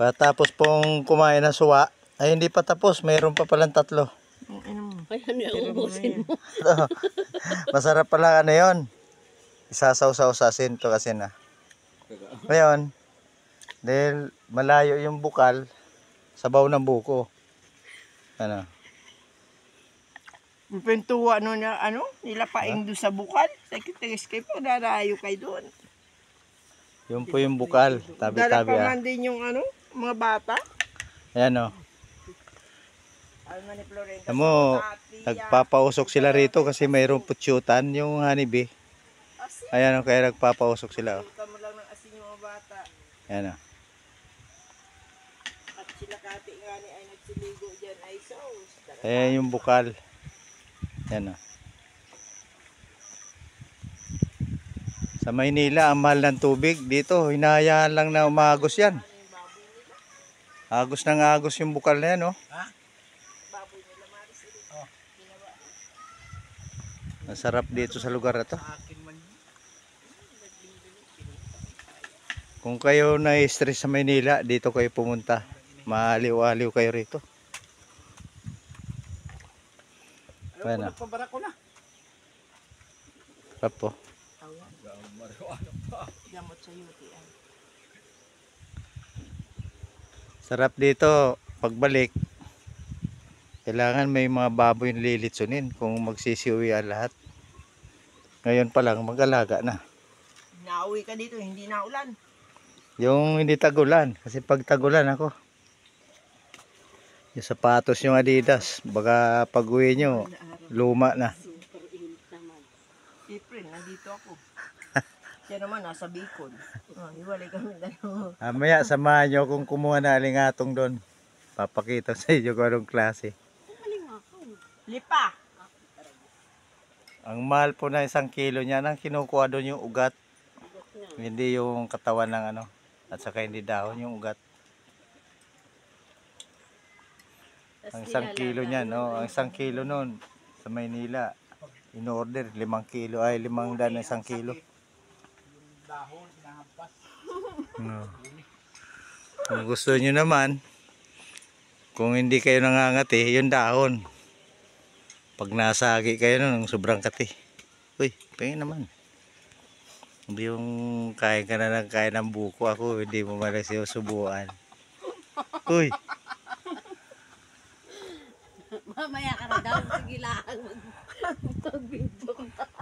Patapos pong kumain ng suwa, ay hindi pa tapos, mayroon pa palang tatlo. Kaya niuubusin mo. Masarap pala ano yun. Isasaw-saw sa asin to kasi na. Ngayon, dahil malayo yung bukal, sabaw ng buko. Ano? Pintuwa no na nilapaing doon sa bukal. Sa escape po, darayo kayo doon. Yun po yung bukal, tabi-tabi ah. Dalapaman din yung mga bata. Ayan o. Alam mo, nagpapausok sila rito kasi mayroong putsyutan yung honeybee. Ayan o, kaya nagpapausok sila o. Mo lang ng asin yung mga bata. Ayan o. At sila kati nga ni ay nagsiligo dyan ay sauce. Ayan yung bukal. Ayan o. Sa Maynila, ang mahal ng tubig. Dito, hinahayaan lang na umagos yan. Agos ng agos yung bukal na yan, oh. Masarap dito sa lugar na to. Kung kayo na-stress sa Maynila, dito kayo pumunta. Maaliw-aliw kayo rito. Ayan o. Sarap po. Sarap dito pagbalik. Kailangan may mga baboy na lilitsunin kung magsisiuwi ang lahat. Ngayon pa lang mag-alaga na. Nauwi ka dito, hindi na ulan. Yung hindi tagulan, kasi pag tagulan ako. Yung sapatos yung Adidas, baka pag uwi nyo, luma na. April, nandito ako. Siya naman nasa Bicol. Iwalay kami dalawa. Mamaya samahan nyo kung kumuha na alingatong doon. Papakita sa inyo kung anong klase. Lipa. Ang mahal po na 1 kilo niya, nang kinukuha doon yung ugat. Hindi yung katawan ng ano. At saka hindi dahon yung ugat. Ang 1 kilo niya, no? Ang 1 kilo noon sa Maynila, in-order 5 kilo, ay 500 na 1 kilo. No. Kung gusto nyo naman, kung hindi kayo nangangati, yung dahon. Pag nasagi kayo nun, sobrang kati. Uy, pingin naman. Hindi yung kain ka na ng kain ng buko ako, hindi mo malang sinusubuan. Uy! Mamaya ka na daw. Sige lang.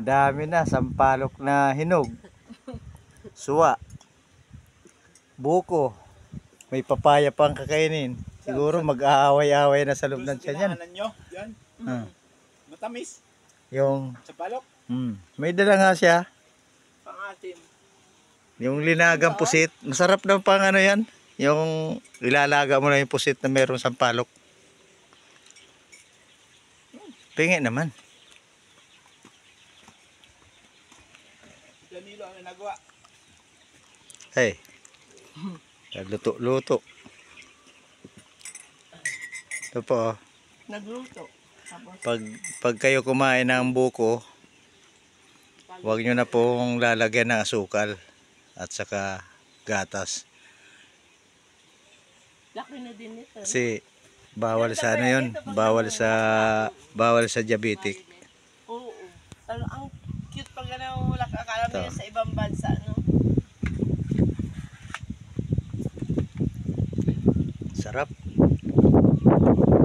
Dami na, sampalok na hinog. Suwa. Buko. May papaya pang kakainin. Siguro mag-aaway-aaway na sa loob ng tiyan yan. Yan. Matamis. Yung, Sa palok. may dala nga siya. Pang-atim. Yung linagang pusit. Masarap daw pang ano yan. Yung ilalaga mo na yung pusit na meron sampalok. Pingin naman. Danilo ang nagawa. Hey. Luto-luto. Ito po. Nagluto. Pag kayo kumain ng buko, huwag nyo na pong lalagyan ng asukal at saka gatas. Laki na din ito. Kasi bawal sa ano yun, bawal sa diabetic. Oo. Ang cute pag wala ka akala mo yan sa ibang bansa, no? Sarap.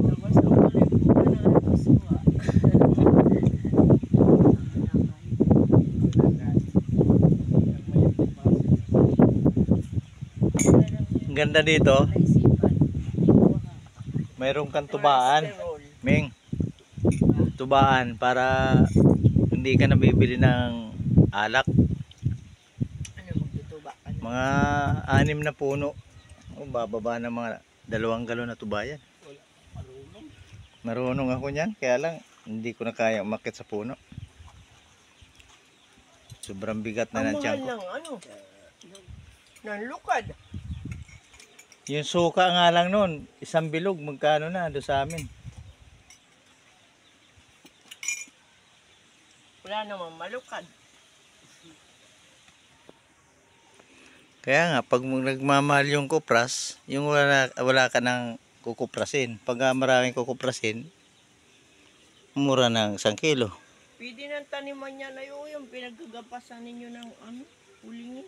Tapos ang kulay po na nagkasuwa. Ang ganda dito. Mayroong kang tubaan. Ming. Tubaan para hindi ka nabibili ng alak. Ano magtutuba ka na? Mga 6 na puno. O, bababa ng mga 2 galon na tuba yan. Marunong ako niyan, kaya lang hindi ko na kaya umakyat sa puno. Sobrang bigat na ng tiyan ko. Ang mahal ng ng lukad. Yung suka nga lang nun, 1 bilog, magkano na doon sa amin. Wala namang malukad. Kaya nga, pag nagmamahal yung kupras, yung wala ka nang kukuprasin. Pag maraming kukuprasin, mura ng 1 kilo. Pwede ng taniman niya na yung pinagkagapasan ninyo ng ulingin.